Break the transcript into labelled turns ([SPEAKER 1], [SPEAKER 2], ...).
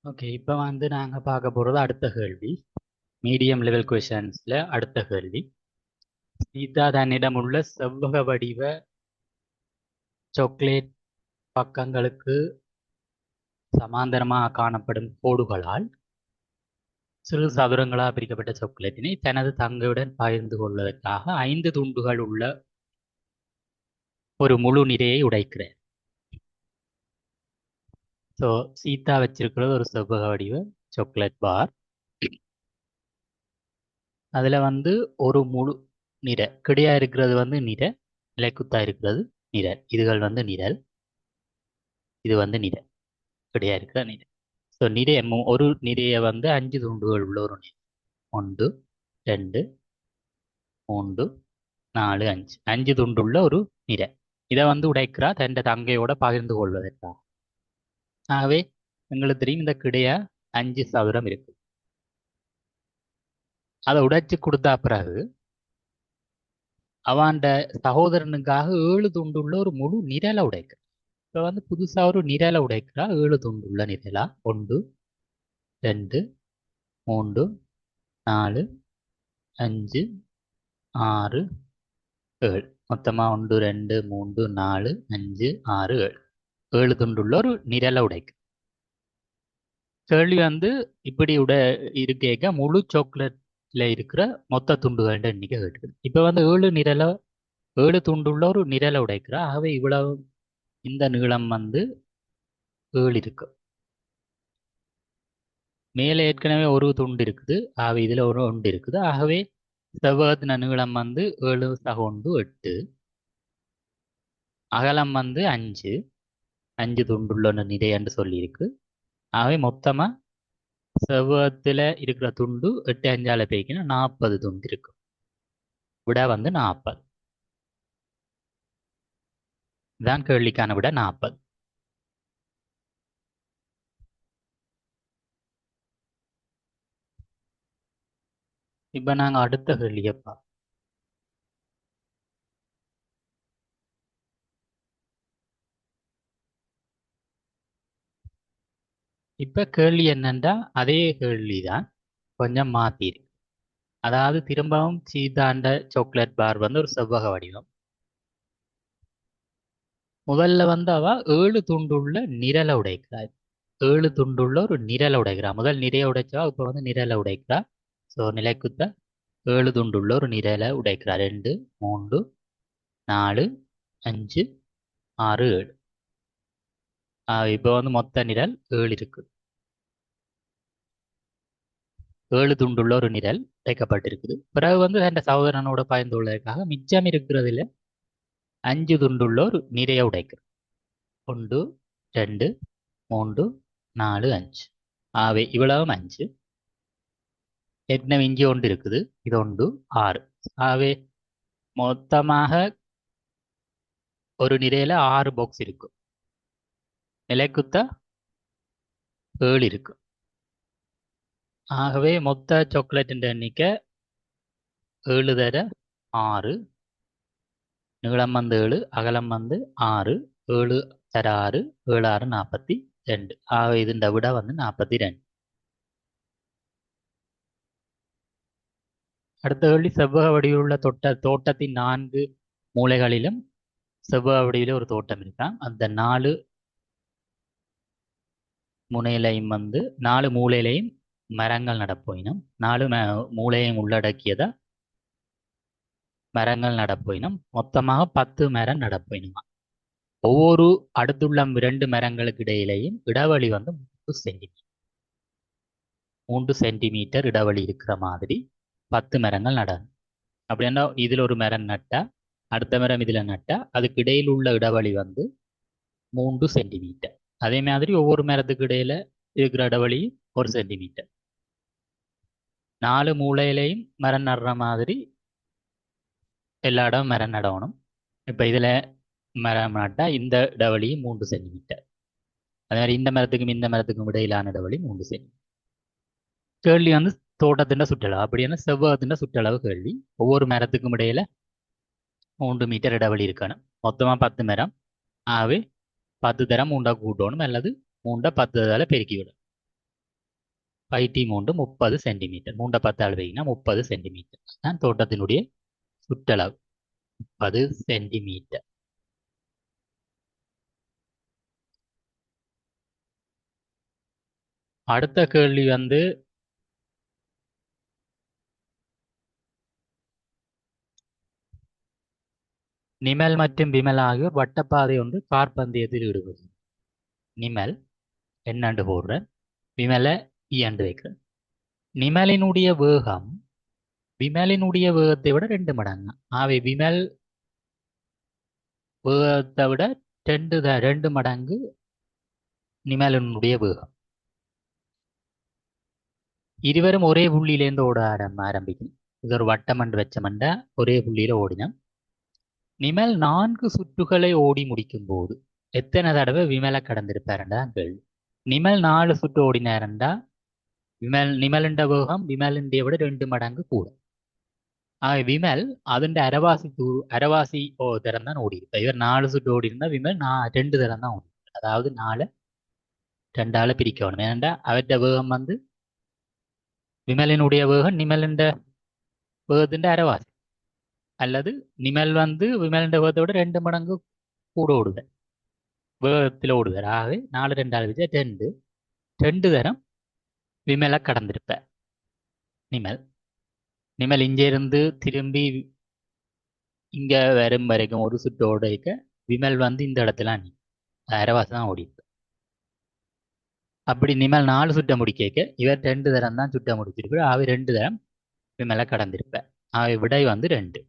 [SPEAKER 1] Okay, இப்போ வந்து நாங்கள் பார்க்க போகிறது அடுத்த கேள்வி. மீடியம் லெவல் கொஷன்ஸில் அடுத்த கேள்வி. சீதா தன்னிடம் உள்ள செவ்வக வடிவ சாக்லேட் பக்கங்களுக்கு சமாந்தரமாக காணப்படும் கோடுகளால் சிறு சதுரங்களாக பிரிக்கப்பட்ட சாக்லேட்டினை தனது தங்கையுடன் பகிர்ந்து கொள்வதற்காக 5 துண்டுகள் உள்ள ஒரு முழு நிறையை உடைக்கிறார். ஸோ சீதா வச்சிருக்கிறது ஒரு செவ்வக வடிவ சாக்லேட் பார். அதில் வந்து ஒரு முழு நிறை கிடையா இருக்கிறது வந்து நிறை, நிலைக்குத்தா இருக்கிறது நிரல். இதுகள் வந்து நிரல், இது வந்து நிரல், கிடையா இருக்கிற நிரல். ஸோ நிறைய ஒரு நிறைய வந்து 5 துண்டுகள் உள்ள ஒரு நிறை. 1 2 3 4 5 5 துண்டுள்ள ஒரு நிறை. இதை வந்து உடைக்கிறா தன் தங்கையோட பகிர்ந்து கொள்வதற்காக. ஆகவே எங்களுக்கு தெரியும் இந்த கிடையா 5 சதுரம் இருக்கு. அதை உடைச்சு கொடுத்தா பிறகு அவன்ட சகோதரனுக்காக 7 துண்டுள்ள ஒரு முழு நிரலை உடைக்கிறான். இப்போ வந்து புதுசா ஒரு நிரலை உடைக்கிறா, 7 துண்டுள்ள நிரலா. 1 2 3 4 5 6 7. மொத்தமா 1 2 3 4 5 6 7 7 துண்டுள்ள ஒரு நிரலை உடைக்கு. கேள்வி வந்து இப்படி இருக்கேக்க முழு சாக்லேட்ல இருக்கிற மொத்த துண்டுகள் எண்ணிக்கை கேட்டுக்குது. இப்போ வந்து 7 துண்டுள்ள ஒரு நிரலை உடைக்கிறா. ஆகவே இவ்வளவு இந்த நீளம் வந்து 7 இருக்கு. மேலே ஏற்கனவே ஒரு துண்டு இருக்குது. ஆகவே இதுல ஒரு ஒன்று இருக்குது. ஆகவே செவ்வகத்தின நீளம் வந்து 7 சக 1 8, அகலம் வந்து 5 துண்டுள்ள ஒரு நிறை என்று சொல்லியிருக்கு. ஆகவே மொத்தமா செவ்வகத்துல இருக்கிற துண்டு 8 5ஆல பெருக்கினா 40 துண்டு இருக்கு. விட வந்து 40. இதான் கேள்விக்கான விட 40. இப்ப நாங்க அடுத்த கேள்வியை பார்ப்போம். இப்ப கேள்வி என்னன்னா அதே கேள்விதான், கொஞ்சம் மாத்திருக்கு. அதாவது திரும்பவும் சீதாண்ட சாக்லேட் பார் வந்து ஒரு செவ்வக வடிவம். முதல்ல வந்து அவ 7 துண்டுள்ள நிரலை உடைக்கிறாள். 7 துண்டுள்ள ஒரு நிரலை உடைக்கிறா. முதல் நிறைய உடைச்சா இப்ப வந்து நிரலை உடைக்கிறா. ஸோ நிலைக்குத்த 7 துண்டுள்ள ஒரு நிரலை உடைக்கிறா. 2 3 4 5 6 7. இப்போ வந்து மொத்த நிரல் 7 இருக்கு. 7 துண்டுள்ள ஒரு நிரல் உடைக்கப்பட்டிருக்குது. பிறகு வந்து என் சகோதரனோட பயந்து கொள்வதற்காக மிச்சம் இருக்கிறதுல 5 துண்டுள்ள ஒரு நிறைய உடைக்கிறது. 1 2 3 4 5. ஆகவே இவ்வளவும் 5. ஏற்கனவே இஞ்சி ஒன்று இருக்குது. இது ஒன்று 6. ஆகவே மொத்தமாக ஒரு நிறையில 6 பாக்ஸ் இருக்கும். நிலைக்குத்த 7 இருக்கு. ஆகவே மொத்த சாக்லேட்டின் எண்ணிக்கை 7 தர 6. நீளம் வந்து 7, அகலம் வந்து 6. 7 தர 6, 7 6 42. ஆகவே ഇതിന്റെ விட வந்து 42. அடுத்த கேள்வி, செவ்வக வடிவிலுள்ள தோட்டத்தின் 4 மூலைகளிலும் செவ்வக வடிவில ஒரு தோட்டம் இருக்காம். அந்த 4 முனையிலையும் வந்து 4 மூலையிலையும் மரங்கள் நடப்போயினும் 4 மூலையும் உள்ளடக்கியதா மரங்கள் நடப்போயினும் மொத்தமாக 10 மரம் நடப்போயினுமா. ஒவ்வொரு அடுத்துள்ள 2 மரங்களுக்கு இடையிலையும் இடைவெளி வந்து 3 சென்டிமீட்டர் இடைவெளி இருக்கிற மாதிரி 10 மரங்கள் நடணும். அப்படின்னா இதுல ஒரு மரம் நட்டா அடுத்த மரம் இதுல நட்டா அதுக்கு இடையில் உள்ள இடைவெளி வந்து 3 சென்டிமீட்டர். அதே மாதிரி ஒவ்வொரு மரத்துக்கு இடையில இருக்கிற இடைவெளி 1 சென்டிமீட்டர். 4 மூலையிலையும் மரம் நடுற மாதிரி எல்லா இடம் மரம் நடணும். இப்போ இதில் மரம் நட்டா இந்த இடைவெளி 3 சென்டிமீட்டர். அதே மாதிரி இந்த மரத்துக்கும் இந்த மரத்துக்கும் இடையிலான இடைவெளி 3 சென்டிமீட்டர். கேள்வி வந்து தோட்டத்தின் சுற்றளவு. அப்படின்னா செவ்வகத்தின் சுற்றளவு கேள்வி. ஒவ்வொரு மரத்துக்கும் இடையில 3 மீட்டர் இடைவெளி இருக்கணும். மொத்தமாக 10 மரம். ஆகவே 10 தரம் 3 கூட்டணும் அல்லது 3 10 பெருக்கி விடும். ஐடி மூன்று 30 சென்டிமீட்டர். 3 10 வைனா 30 சென்டிமீட்டர் தான் தோட்டத்தினுடைய சுற்றளவு. 30 சென்டிமீட்டர். அடுத்த கேள்வி வந்து நிமல் மற்றும் விமல் ஆகியோர் வட்டப்பாதை ஒன்று காற்பந்தயத்தில் ஈடுபடும். நிமல் என்னண்டு போடுற, விமல இயண்டு வைக்கிற. நிமலினுடைய வேகம் விமலினுடைய வேகத்தை விட 2 மடங்கு. ஆகவே விமல் வேகத்தை விட 2 மடங்கு நிமலினுடைய வேகம். இருவரும் ஒரே புள்ளியிலேருந்து ஓட ஆரம்பிக்கும். இது ஒரு வட்டம் என்று வச்சமண்டா ஒரே புள்ளியில ஓடினோம். நிமல் 4 சுற்றுகளை ஓடி முடிக்கும் போது எத்தனை தடவை விமலை கடந்திருப்பாருண்டா கேள்வி. நிமல் 4 சுற்று ஓடினாருண்டா நிமலுண்ட வேகம் விமலுண்டிய விட 2 மடங்கு கூட. ஆக விமல் அதுண்ட அரவாசி தரம் தான் ஓடி இருப்பார். இவர் 4 சுற்று ஓடி இருந்தா விமல் 2 தரம் தான் ஓடி. அதாவது 4 2ஆல பிரிக்கணும். ஏனண்டா அவற்ற வேகம் வந்து விமலினுடைய வேகம் நிமலுண்ட வேகத்தின் அரவாசி. அல்லது நிமல் வந்து விமலுண்ட வேகத்தை விட 2 மடங்கு கூட ஓடுதல் வேகத்தில் ஓடுதல். ஆகவே 4 2ஆல் வச்சா 2 தரம் விமலை கடந்திருப்ப நிமல். நிமல் இருந்து திரும்பி இங்க வரும் வரைக்கும் ஒரு சுற்று ஓடிக்க விமல் வந்து இந்த இடத்துல அரவாசி தான் ஓடி. அப்படி நிமல் 4 சுற்ற முடிக்க இவர் 2 தரம் தான் சுற்ற முடிச்சிருப்பார். ஆகவே 2 தரம் விமலை கடந்திருப்பார். ஆகவே விடை வந்து 2.